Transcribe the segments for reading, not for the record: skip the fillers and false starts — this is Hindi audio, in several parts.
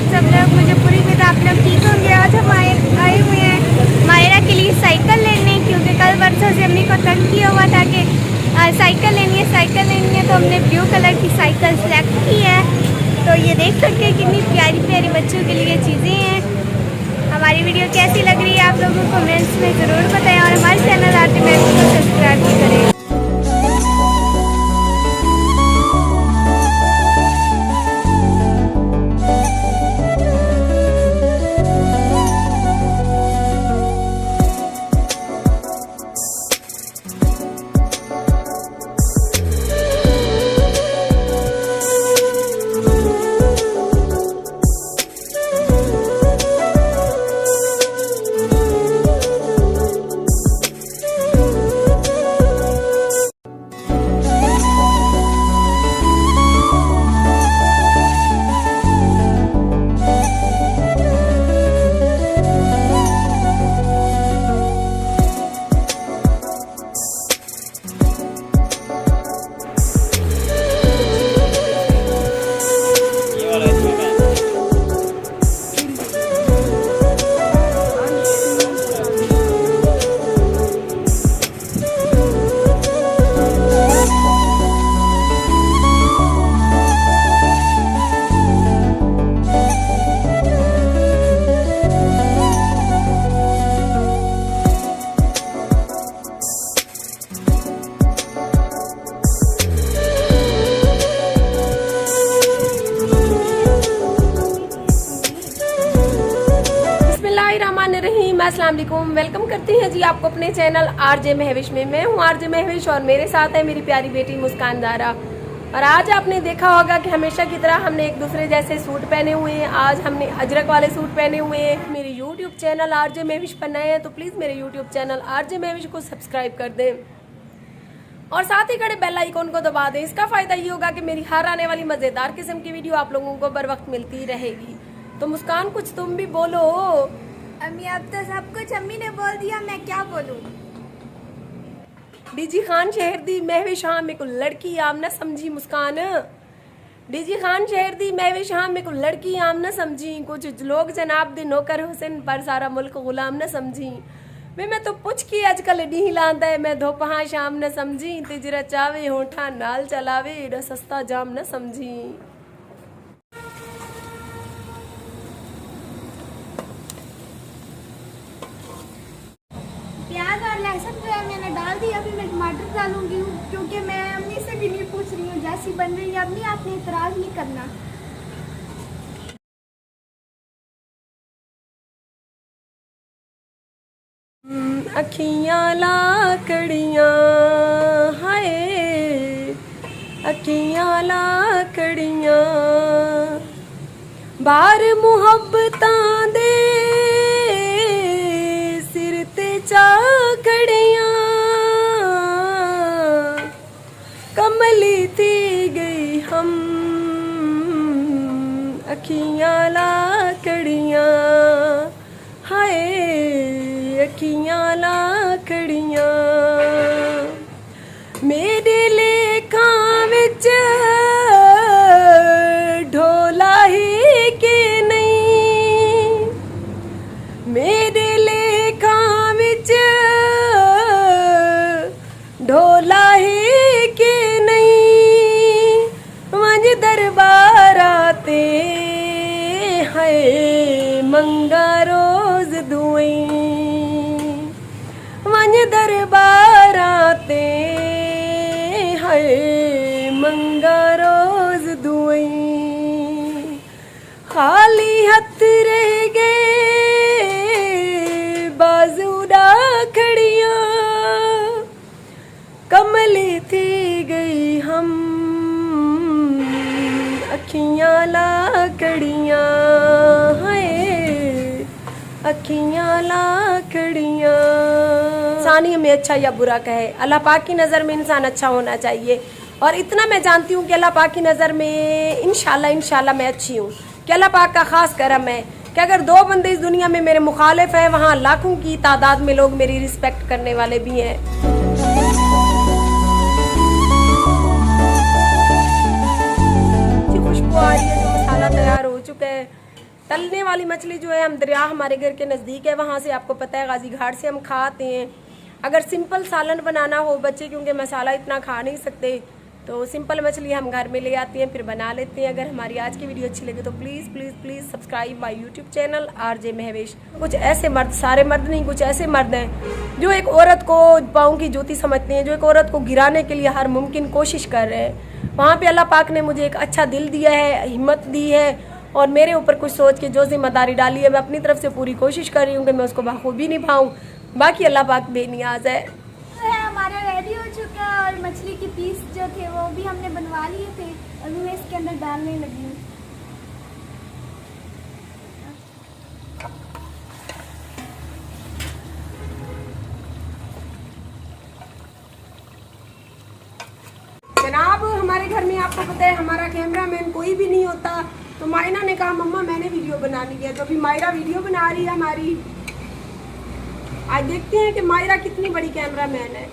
आप सब लोग। मुझे पूरी उम्मीद आप लोग ठीक होंगे। आज हम आए हुए हैं मायरा के लिए साइकिल लेने, क्योंकि कल वर्षों से अम्मी को तंग किया हुआ था कि साइकिल लेनी है, तो हमने ब्लू कलर की साइकिल सेलेक्ट की है। तो ये देख सकते हैं कितनी प्यारी प्यारी बच्चों के लिए चीज़ें हैं। हमारी वीडियो कैसी लग रही है आप लोगों को कमेंट्स में ज़रूर बताएं, और हमारे चैनल आते में सब्सक्राइब भी करें। अस्सलाम वालेकुम, वेलकम करती हैं जी आपको अपने चैनल आरजे महविश में। मैं हूँ आरजे महविश और मेरे साथ है मेरी प्यारी बेटी मुस्कान दारा। और आज आपने देखा होगा कि हमेशा की तरह हमने एक दूसरे जैसे सूट पहने हुए हैं। आज हमने अजरक वाले सूट पहने हुए हैं। मेरे यूट्यूब चैनल आरजे महविश पर नए हैं तो प्लीज़ मेरे यूट्यूब चैनल आरजे महविश को सब्सक्राइब कर दें और साथ ही खड़े बेल आइकॉन को दबा दें। इसका फ़ायदा ये होगा कि मेरी हर आने वाली मज़ेदार किस्म की वीडियो आप लोगों को बर वक्त मिलती रहेगी। तो मुस्कान कुछ तुम भी बोलो। अम्मी अब तो सब कुछ अम्मी ने बोल दिया, मैं क्या बोलूं। डीजी खान शहर दी महविश हाँ मेरे को लड़की आम न समझी मुस्कान। डीजी खान शहर दी महविश हाँ मेरे को लड़की आम न समझी। कुछ लोग जनाब दे नौकर हुसैन पर सारा मुल्क गुलाम न समझी। मैं तो पुछ की अजकल डी लांदा है मैं दोपहा शाम न समझी। तिजरा चावे होठा नाल चलावे एडा सस्ता जाम न समझी। प्याज और लहसुन जो है मैंने डाल दिया। अभी मैं टमाटर डालूंगी क्योंकि मैं अम्मी से भी नहीं पूछ रही हूँ, जैसी बन रही है अम्मी आपने इतराज नहीं करना। अखियां लाकड़ियां हाय अखियां लाकड़ियां बार मुहब्बतां दे सिर ते चाखड़ियां कमली थी गई हम अखियां लाकड़ियां हाय अखियां लाकड़ियां मेरे लेखा विच ढोला ही के नहीं। मेरे लेखा विच ढोला ही के नहीं। वंज दरबाराते है मंगा रोज दुई। वंज दरबाराते है मंगा रोज दुई। खाली हथ रह गए बाजू डाखड़ियां कमली थी गई हम अखियां लाकड़ियां हाय अखियां लाकड़ियां। इंसान ही हमें अच्छा या बुरा कहे, अल्लाह पाक की नज़र में इंसान अच्छा होना चाहिए। और इतना मैं जानती हूँ कि अल्लाह पाक की नज़र में इंशाल्लाह मैं अच्छी हूँ, कि अल्लाह पाक का ख़ास करम है कि अगर दो बंदे इस दुनिया में मेरे मुखालिफ हैं, वहाँ लाखों की तादाद में लोग मेरी रिस्पेक्ट करने वाले भी हैं। खुशबू आ रही है, जो मसाला तैयार हो चुका है। तलने वाली मछली जो है, हम दरिया हमारे घर के नज़दीक है, वहाँ से आपको पता है गाजी घाट से हम खाते हैं। अगर सिंपल सालन बनाना हो बच्चे क्योंकि मसाला इतना खा नहीं सकते, तो सिंपल मछली हम घर में ले आते हैं, फिर बना लेते हैं। अगर हमारी आज की वीडियो अच्छी लगे तो please please please subscribe my YouTube channel RJ Mahwish. कुछ ऐसे मर्द, सारे मर्द नहीं, कुछ ऐसे मर्द हैं जो एक औरत को पाँव की जूती समझते हैं, जो एक औरत को गिराने के लिए हर मुमकिन कोशिश कर रहे हैं। वहाँ पे अल्लाह पाक ने मुझे एक अच्छा दिल दिया है, हिम्मत दी है और मेरे ऊपर कुछ सोच के जो जिम्मेदारी डाली है, मैं अपनी तरफ से पूरी कोशिश कर रही हूँ कि मैं उसको बखूबी निभाऊँ। बाकी अल्लाह पाक बेनियाज है। हमारा रेडी हो चुका है और मछली के पीस जो थे वो भी हमने बनवा लिए थे, अभी मैं इसके अंदर डालने लगी हूँ। जनाब हमारे घर में आपको पता है हमारा कैमरामैन कोई भी नहीं होता, तो मायना ने कहा मम्मा मैंने वीडियो बनानी है, तो अभी मायरा वीडियो बना रही है हमारी। आज देखते हैं कि मायरा कितनी बड़ी कैमरामैन है।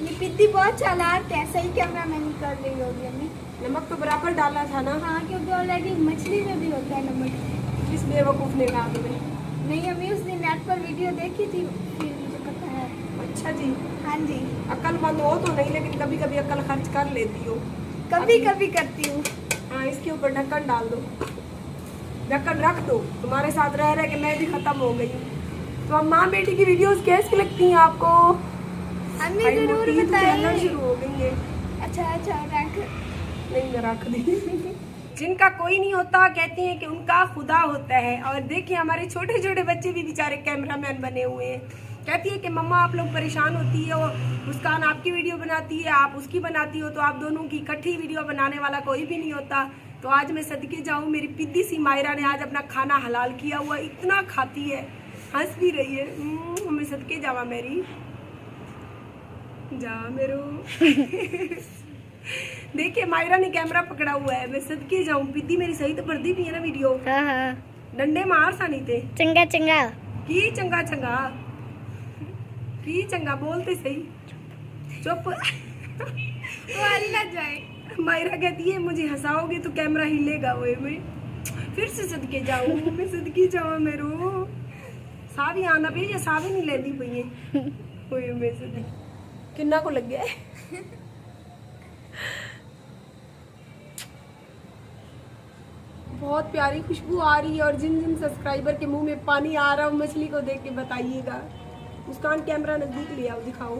ये पिद्दी बहुत चालाक है, सही कैमरामैन कर रही होगी अम्मी। नमक तो बराबर डाला था ना? हाँ, क्योंकि ऑलरेडी मछली में भी होता है नमक। किस बेवकूफ़ ने कहा तुम्हें? नहीं अम्मी, उस दिन नेट पर वीडियो देखी थी, फिर मुझे पता है। अच्छा जी। हाँ जी, अक्लमंद हो तो नहीं, लेकिन कभी कभी अक्ल खर्च कर लेती हो। कभी कभी करती हूँ। हाँ, इसके ऊपर ढक्कन डाल दो, ढक्कन रख दो। तुम्हारे साथ रह रहे कि मैं भी खत्म हो गई। तो अब माँ बेटी की वीडियोस कैसी लगती हैं आपको? अम्मी भाई जरूर मोटी तो चैनल बताइए। शुरू हो गई है। अच्छा रख। नहीं मैं रख दी। जिनका कोई नहीं होता कहते हैं कि उनका खुदा होता है। और देखिए हमारे छोटे छोटे बच्चे भी बेचारे कैमरामैन बने हुए हैं। कहती है कि मम्मा आप लोग परेशान होती हो, मुस्कान आपकी वीडियो बनाती है, आप उसकी बनाती हो, तो आप दोनों की इकट्ठी वीडियो बनाने वाला कोई भी नहीं होता। तो आज मैं सदके जाऊँ, मेरी पिद्दी सी मायरा ने आज अपना खाना हलाल किया हुआ, इतना खाती है, हंस भी रही है। मैं सदके जावा मेरी जा मेरो। देखिए मायरा ने कैमरा पकड़ा हुआ है, मैं सदके जाऊं। पिद्दी मेरी सही तो बढ़ती भी है ना वीडियो। हाँ। डंडे मार सा नहीं थे। चंगा चंगा की चंगा चंगा की चंगा बोलते सही। चुप। ना जाए। मायरा कहती है मुझे हंसाओगे तो कैमरा हिलेगा। वो मैं फिर से सदके जाऊं, मैं सदके जाऊं मेरो। सावी आना पे या सावी नहीं लेनी पई है। ओए मैं सदके किन्ना को लग गया है। बहुत प्यारी खुशबू आ रही है और जिन जिन सब्सक्राइबर के मुंह में पानी आ रहा हो मछली को देख के बताइएगा। मुस्कान कैमरा नजदीक ले आओ, दिखाओ।